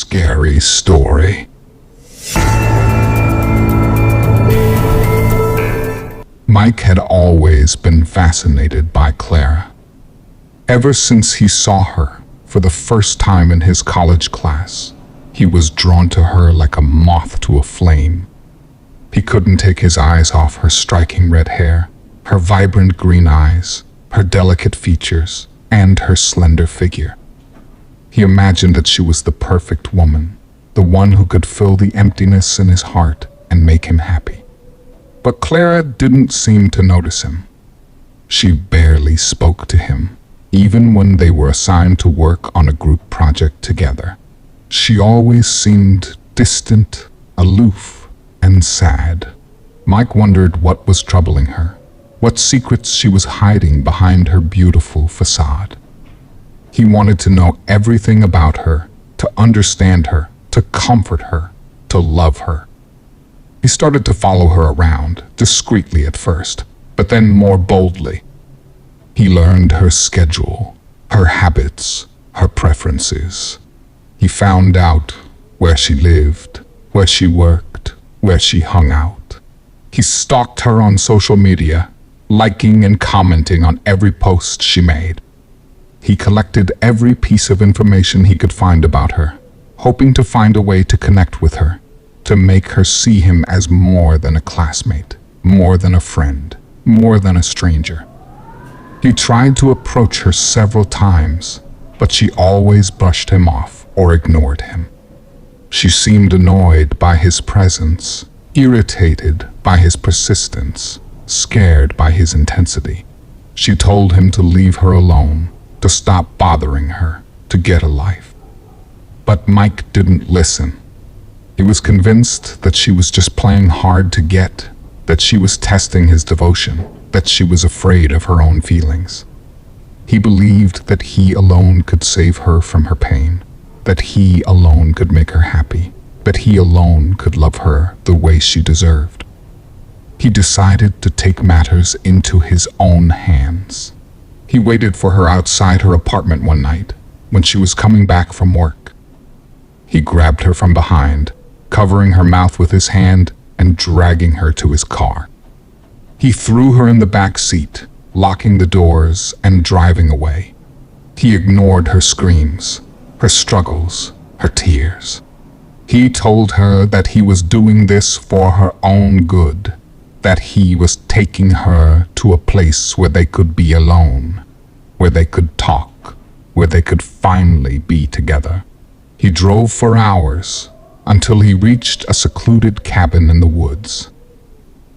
scary story. Mike had always been fascinated by Clara. Ever since he saw her for the first time in his college class, he was drawn to her like a moth to a flame. He couldn't take his eyes off her striking red hair, her vibrant green eyes, her delicate features, and her slender figure. He imagined that she was the perfect woman, the one who could fill the emptiness in his heart and make him happy. But Clara didn't seem to notice him. She barely spoke to him, even when they were assigned to work on a group project together. She always seemed distant, aloof, and sad. Mike wondered what was troubling her, what secrets she was hiding behind her beautiful facade. He wanted to know everything about her, to understand her, to comfort her, to love her. He started to follow her around, discreetly at first, but then more boldly. He learned her schedule, her habits, her preferences. He found out where she lived, where she worked, where she hung out. He stalked her on social media, liking and commenting on every post she made. He collected every piece of information he could find about her, hoping to find a way to connect with her, to make her see him as more than a classmate, more than a friend, more than a stranger. He tried to approach her several times, but she always brushed him off or ignored him. She seemed annoyed by his presence, irritated by his persistence, scared by his intensity. She told him to leave her alone, to stop bothering her, to get a life. But Mike didn't listen. He was convinced that she was just playing hard to get, that she was testing his devotion, that she was afraid of her own feelings. He believed that he alone could save her from her pain, that he alone could make her happy, that he alone could love her the way she deserved. He decided to take matters into his own hands. He waited for her outside her apartment one night when she was coming back from work. He grabbed her from behind, covering her mouth with his hand and dragging her to his car. He threw her in the back seat, locking the doors and driving away. He ignored her screams, her struggles, her tears. He told her that he was doing this for her own good, that he was taking her to a place where they could be alone, where they could talk, where they could finally be together. He drove for hours until he reached a secluded cabin in the woods.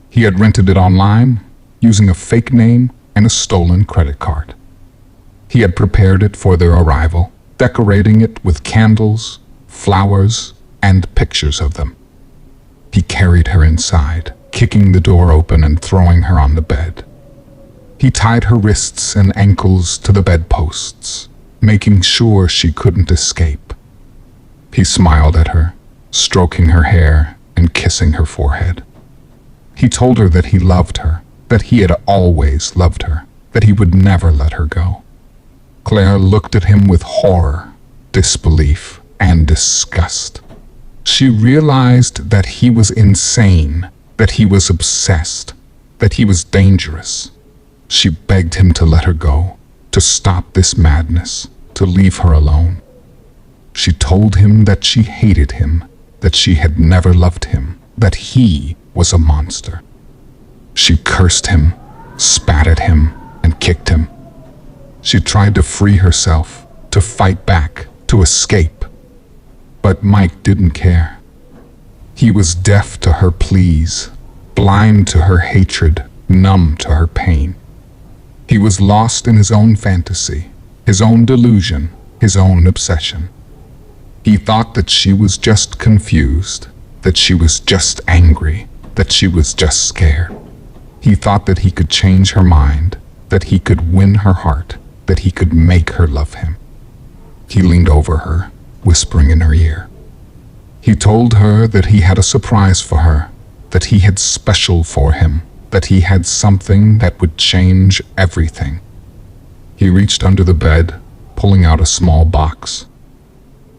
He had rented it online, using a fake name and a stolen credit card. He had prepared it for their arrival, decorating it with candles, flowers, and pictures of them. He carried her inside, kicking the door open and throwing her on the bed. He tied her wrists and ankles to the bedposts, making sure she couldn't escape. He smiled at her, stroking her hair and kissing her forehead. He told her that he loved her, that he had always loved her, that he would never let her go. Clara looked at him with horror, disbelief, and disgust. She realized that he was insane, that he was obsessed, that he was dangerous. She begged him to let her go, to stop this madness, to leave her alone. She told him that she hated him, that she had never loved him, that he was a monster. She cursed him, spat at him, and kicked him. She tried to free herself, to fight back, to escape. But Mike didn't care. He was deaf to her pleas, blind to her hatred, numb to her pain. He was lost in his own fantasy, his own delusion, his own obsession. He thought that she was just confused, that she was just angry, that she was just scared. He thought that he could change her mind, that he could win her heart, that he could make her love him. He leaned over her, whispering in her ear. He told her that he had a surprise for her, that he had special for him, that he had something that would change everything. He reached under the bed, pulling out a small box.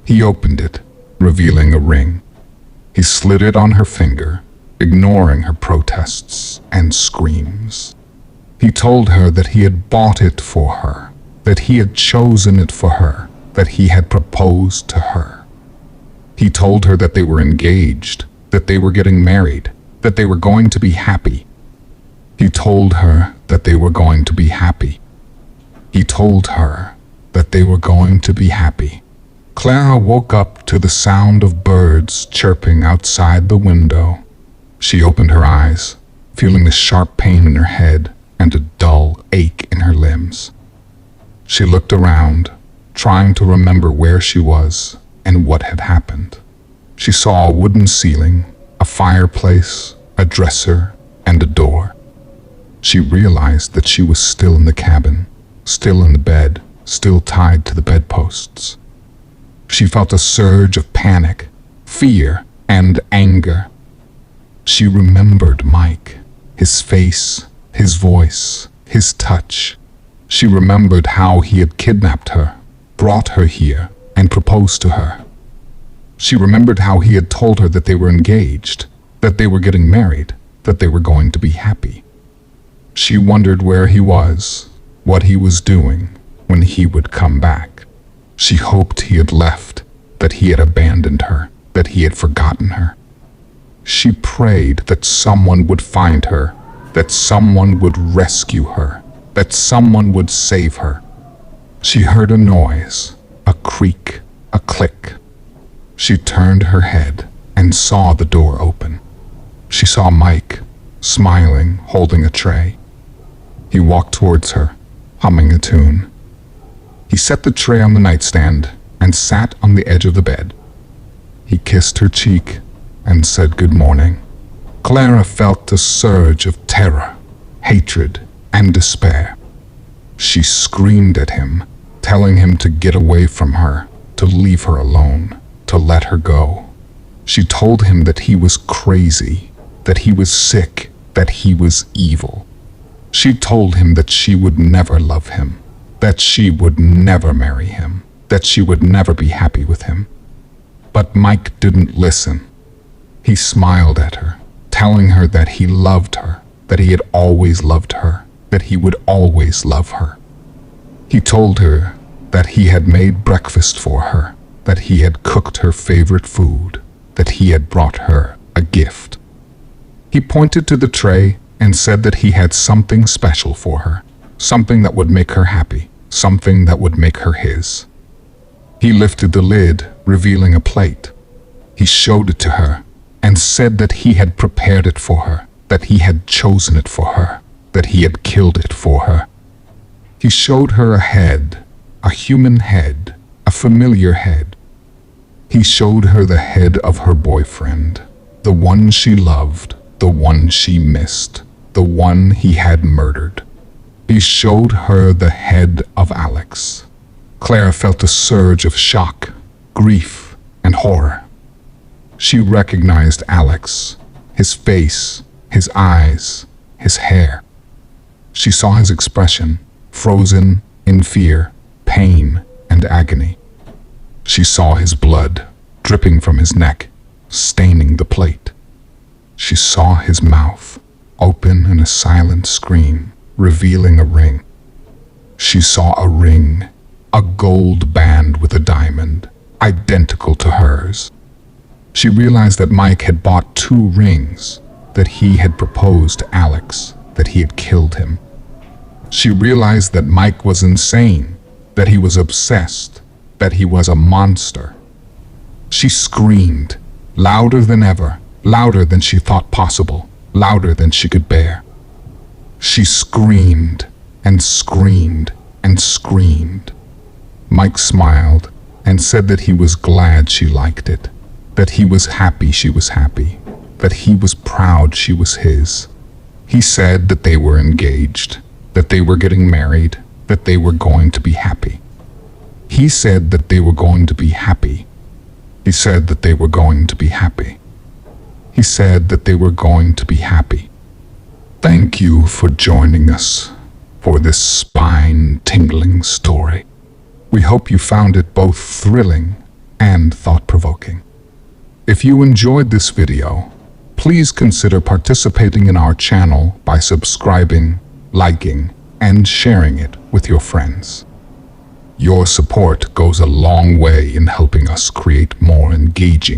He opened it, revealing a ring. He slid it on her finger, ignoring her protests and screams. He told her that he had bought it for her, that he had chosen it for her, that he had proposed to her. He told her that they were engaged, that they were getting married, that they were going to be happy. He told her that they were going to be happy. He told her that they were going to be happy. Clara woke up to the sound of birds chirping outside the window. She opened her eyes, feeling the sharp pain in her head and a dull ache in her limbs. She looked around, trying to remember where she was and what had happened. She saw a wooden ceiling, a fireplace, a dresser, and a door. She realized that she was still in the cabin, still in the bed, still tied to the bedposts. She felt a surge of panic, fear, and anger. She remembered Mike, his face, his voice, his touch. She remembered how he had kidnapped her, brought her here, and proposed to her. She remembered how he had told her that they were engaged, that they were getting married, that they were going to be happy. She wondered where he was, what he was doing, when he would come back. She hoped he had left, that he had abandoned her, that he had forgotten her. She prayed that someone would find her, that someone would rescue her, that someone would save her. She heard a noise, a creak, a click. She turned her head and saw the door open. She saw Mike, smiling, holding a tray. He walked towards her, humming a tune. He set the tray on the nightstand and sat on the edge of the bed. He kissed her cheek and said good morning. Clara felt a surge of terror, hatred, and despair. She screamed at him, telling him to get away from her, to leave her alone, to let her go. She told him that he was crazy, that he was sick, that he was evil. She told him that she would never love him, that she would never marry him, that she would never be happy with him. But Mike didn't listen. He smiled at her, telling her that he loved her, that he had always loved her, that he would always love her. He told her that he had made breakfast for her, that he had cooked her favorite food, that he had brought her a gift. He pointed to the tray and said that he had something special for her, something that would make her happy, something that would make her his. He lifted the lid, revealing a plate. He showed it to her and said that he had prepared it for her, that he had chosen it for her, that he had killed it for her. He showed her a head, a human head, a familiar head. He showed her the head of her boyfriend, the one she loved, the one she missed, the one he had murdered. He showed her the head of Alex. Clara felt a surge of shock, grief, and horror. She recognized Alex, his face, his eyes, his hair. She saw his expression, frozen in fear, pain, and agony. She saw his blood dripping from his neck, staining the plate. She saw his mouth open in a silent scream, revealing a ring. She saw a ring, a gold band with a diamond, identical to hers. She realized that Mike had bought 2 rings, that he had proposed to Alex, that he had killed him. She realized that Mike was insane, that he was obsessed, that he was a monster. She screamed, louder than ever, louder than she thought possible, louder than she could bear. She screamed and screamed and screamed. Mike smiled and said that he was glad she liked it, that he was happy she was happy, that he was proud she was his. He said that they were engaged, that they were getting married, that they were going to be happy. He said that they were going to be happy. He said that they were going to be happy. He said that they were going to be happy. Thank you for joining us for this spine-tingling story. We hope you found it both thrilling and thought-provoking. If you enjoyed this video, please consider participating in our channel by subscribing, liking, and sharing it with your friends. Your support goes a long way in helping us create more engaging